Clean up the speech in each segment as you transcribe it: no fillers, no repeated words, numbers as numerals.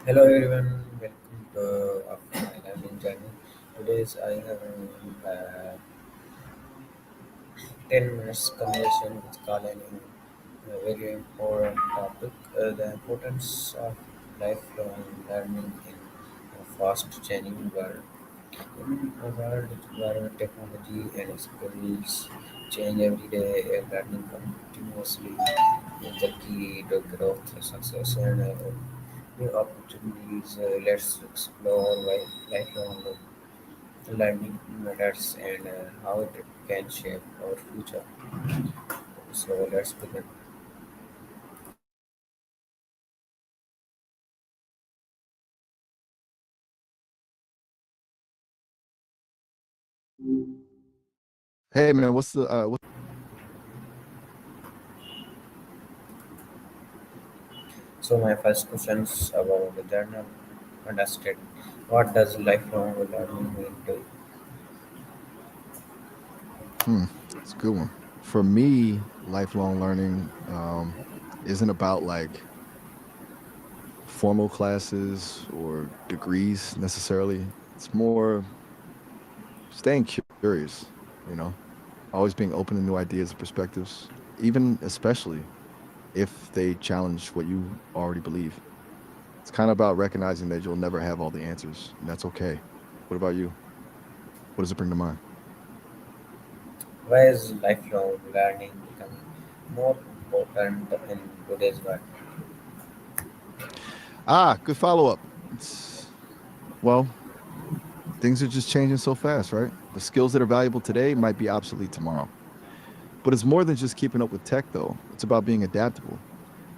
Hello everyone, welcome to I'm in journey. Today's I have a 10 minutes conversation with Colin in a very important topic, the importance of lifelong learning in a fast changing world. In a world where technology and skills change every day, learning continuously is the key to growth, success, and new opportunities. Let's explore why lifelong learning matters and how it can shape our future. So let's begin. Hey man, what's the So my first question is about the journal. Understand what does lifelong learning mean to you? it's a good one. For me, lifelong learning isn't about like formal classes or degrees necessarily. It's more staying curious, you know, always being open to new ideas and perspectives, even especially if they challenge what you already believe. It's kind of about recognizing that you'll never have all the answers, and that's okay. What about you? What does it bring to mind? Why is lifelong learning becoming more important in today's world? Good follow up. It's well, things are just changing so fast, right? The skills that are valuable today might be obsolete tomorrow. But it's more than just keeping up with tech, though. It's about being adaptable.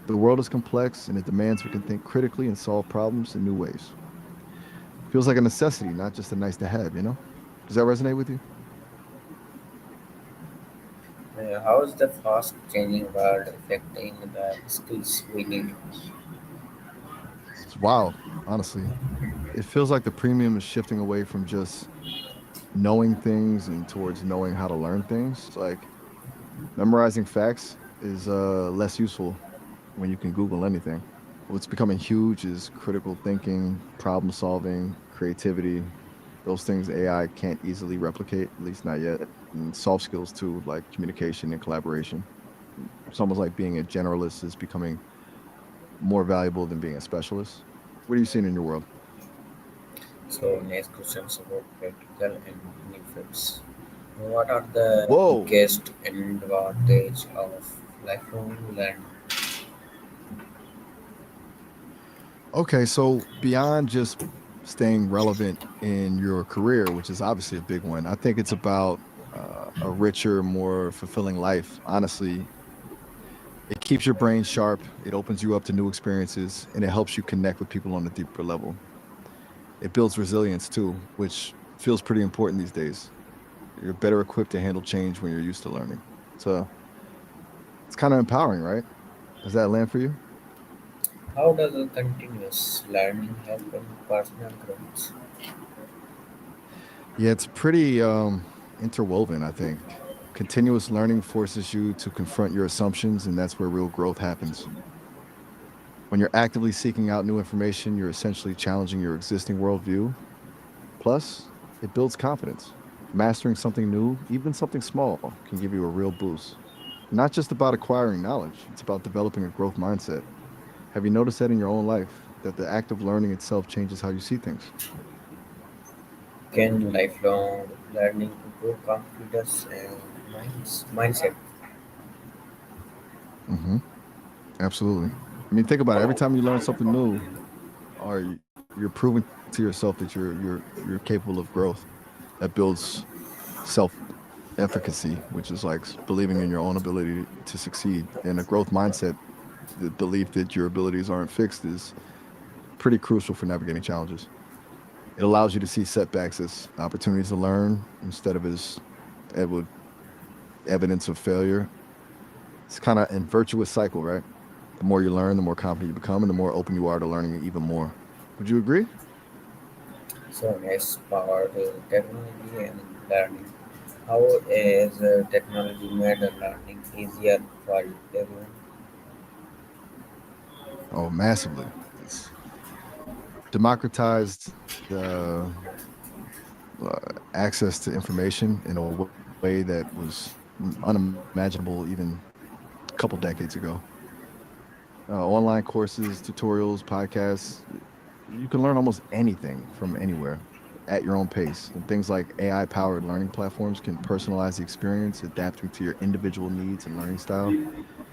The world is complex and it demands we can think critically and solve problems in new ways. Feels like a necessity, not just a nice to have, you know? Does that resonate with you? How is the fast changing world affecting the skills we need? It's wild, honestly. It feels like the premium is shifting away from just knowing things and towards knowing how to learn things. Like memorizing facts is less useful when you can Google anything. What's becoming huge is critical thinking, problem solving, creativity. Those things AI can't easily replicate, at least not yet. And soft skills too, like communication and collaboration. It's almost like being a generalist is becoming more valuable than being a specialist. What are you seeing in your world? So next questions about practical and benefits. What are the Whoa. biggest advantage of lifelong learning? Okay, so beyond just staying relevant in your career, which is obviously a big one, I think it's about a richer, more fulfilling life. Honestly, it keeps your brain sharp, it opens you up to new experiences, and it helps you connect with people on a deeper level. It builds resilience too, which feels pretty important these days. You're better equipped to handle change when you're used to learning. So it's kind of empowering, right? Does that land for you? How does a continuous learning help in personal growth? Yeah, it's pretty interwoven, I think. Continuous learning forces you to confront your assumptions, and that's where real growth happens. When you're actively seeking out new information, you're essentially challenging your existing worldview. Plus, it builds confidence. Mastering something new, even something small, can give you a real boost. Not just about acquiring knowledge, it's about developing a growth mindset. Have you noticed that in your own life, that the act of learning itself changes how you see things? Can lifelong learning improve confidence and mindset? Hmm. Absolutely. I mean, think about it. Every time you learn something new, you're proving to yourself that you're capable of growth. That builds self efficacy, which is like believing in your own ability to succeed. And a growth mindset, the belief that your abilities aren't fixed, is pretty crucial for navigating challenges. It allows you to see setbacks as opportunities to learn instead of as ev- evidence of failure. It's kind of a virtuous cycle, right? The more you learn, the more confident you become, and the more open you are to learning even more. Would you agree? So next power technology and learning. How is technology made learning easier for everyone? Oh, massively. It's democratized the access to information in a way that was unimaginable even a couple decades ago. Online courses, tutorials, podcasts, you can learn almost anything from anywhere at your own pace. And things like AI powered learning platforms can personalize the experience, adapting to your individual needs and learning style.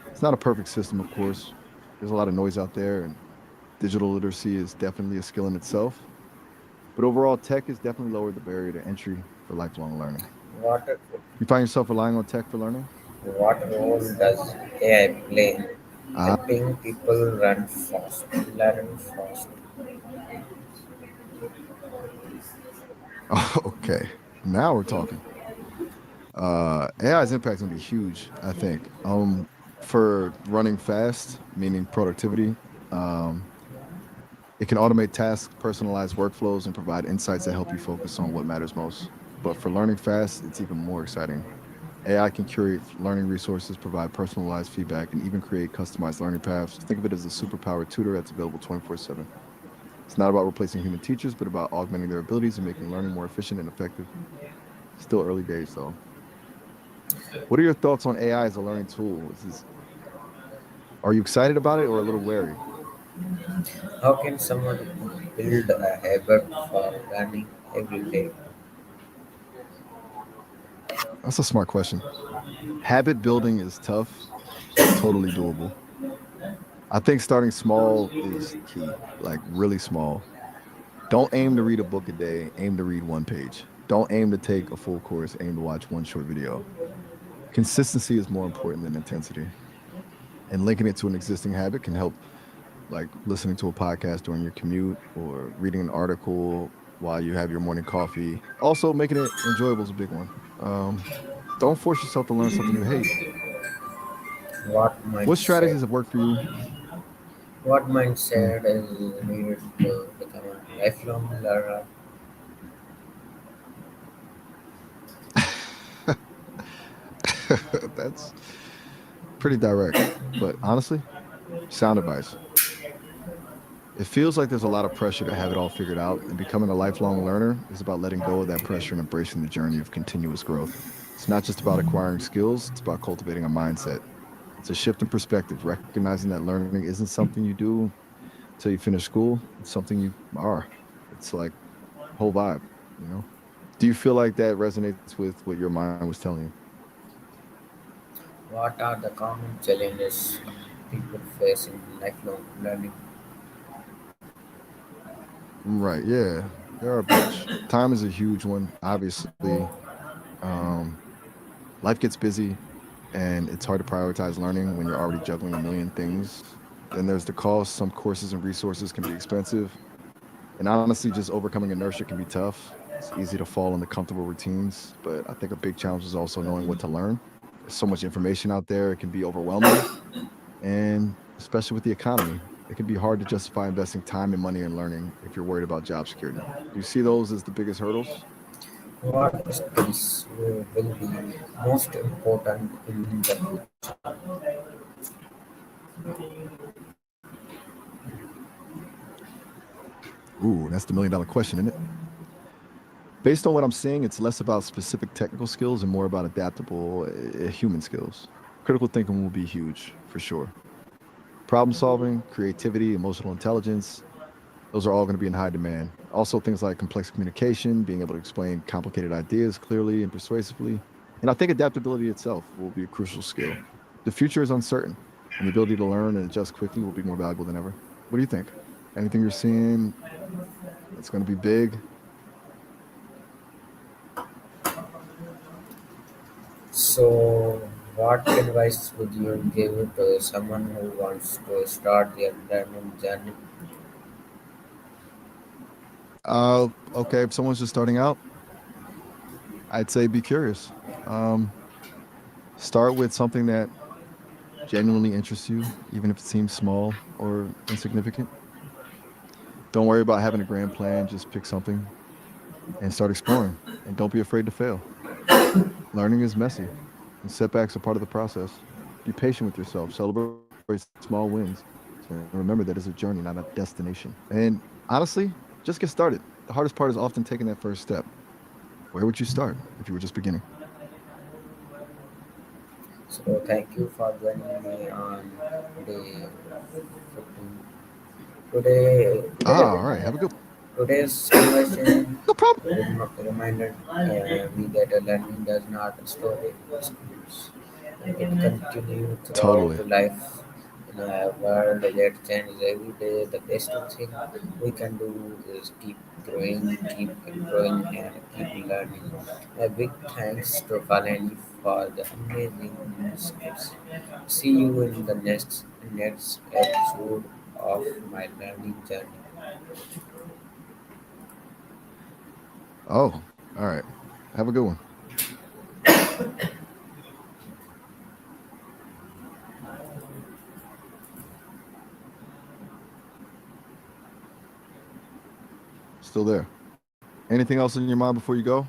It's not a perfect system, of course. There's a lot of noise out there, and digital literacy is definitely a skill in itself. But overall, tech has definitely lowered the barrier to entry for lifelong learning. What You find yourself relying on tech for learning? what role does AI play in Ah, helping people learn fast? okay. Now we're talking. AI's impact is gonna be huge, I think. For running fast, meaning productivity, um, it can automate tasks, personalize workflows, and provide insights that help you focus on what matters most. But for learning fast, it's even more exciting. AI can curate learning resources, provide personalized feedback, and even create customized learning paths. Think of it as a superpowered tutor that's available 24/7. It's not about replacing human teachers, but about augmenting their abilities and making learning more efficient and effective. Still early days, though. What are your thoughts on AI as a learning tool? Are you excited about it or a little wary? How can someone build a habit for learning every day? That's a smart question. Habit building is tough, but totally doable. I think starting small is key, like really small. Don't aim to read a book a day, aim to read one page. Don't aim to take a full course, aim to watch one short video. Consistency is more important than intensity. And linking it to an existing habit can help, like listening to a podcast during your commute or reading an article while you have your morning coffee. Also, making it enjoyable is a big one. Don't force yourself to learn something you hate. What What mindset? strategies have worked for you? What Mm. mindset is needed to become a lifelong learner? That's pretty direct, but honestly, sound advice. It feels like there's a lot of pressure to have it all figured out, and becoming a lifelong learner is about letting go of that pressure and embracing the journey of continuous growth. It's not just about acquiring skills, it's about cultivating a mindset. It's a shift in perspective, recognizing that learning isn't something you do till you finish school, it's something you are. It's like whole vibe, you know? Do you feel like that resonates with what your mind was telling you? What are the common challenges people face in lifelong learning? Right, yeah. There are a bunch. Time is a huge one, obviously. Um, Life gets busy and it's hard to prioritize learning when you're already juggling a million things. Then there's the cost. Some courses and resources can be expensive. And honestly, just overcoming inertia can be tough. It's easy to fall into comfortable routines, but I think a big challenge is also knowing what to learn. There's so much information out there, it can be overwhelming. And especially with the economy, it can be hard to justify investing time and money in learning if you're worried about job security. Do you see those as the biggest hurdles? What skills will be most important in the future? Ooh, that's the million dollar question, isn't it? Based on what I'm seeing, it's less about specific technical skills and more about adaptable human skills. Critical thinking will be huge for sure. Problem solving, creativity, emotional intelligence, those are all going to be in high demand. Also, things like complex communication, being able to explain complicated ideas clearly and persuasively. And I think adaptability itself will be a crucial skill. The future is uncertain, and the ability to learn and adjust quickly will be more valuable than ever. What do you think? Anything you're seeing that's going to be big? So, what advice would you give to someone who wants to start their learning journey? Okay, if someone's just starting out, I'd say be curious. Um, Start with something that genuinely interests you, even if it seems small or insignificant. Don't worry about having a grand plan. Just pick something and start exploring. And don't be afraid to fail. Learning is messy, and setbacks are part of the process. Be patient with yourself. Celebrate small wins. And remember that it's a journey, not a destination. And Honestly, just get started. The hardest part is often taking that first step. Where would you start if you were just beginning? So thank you for joining me on day 15. Ah, all right. Have a good. Today's conversation No problem. reminded me that learning does not stop at schools. It continues throughout Totally. the life. In a world that changes every day, the best thing we can do is keep growing, keep improving, and keep learning. A big thanks to Kalani for the amazing skills. See you in the next episode of my learning journey. Oh, all right. Have a good one. Still there. Anything else in your mind before you go?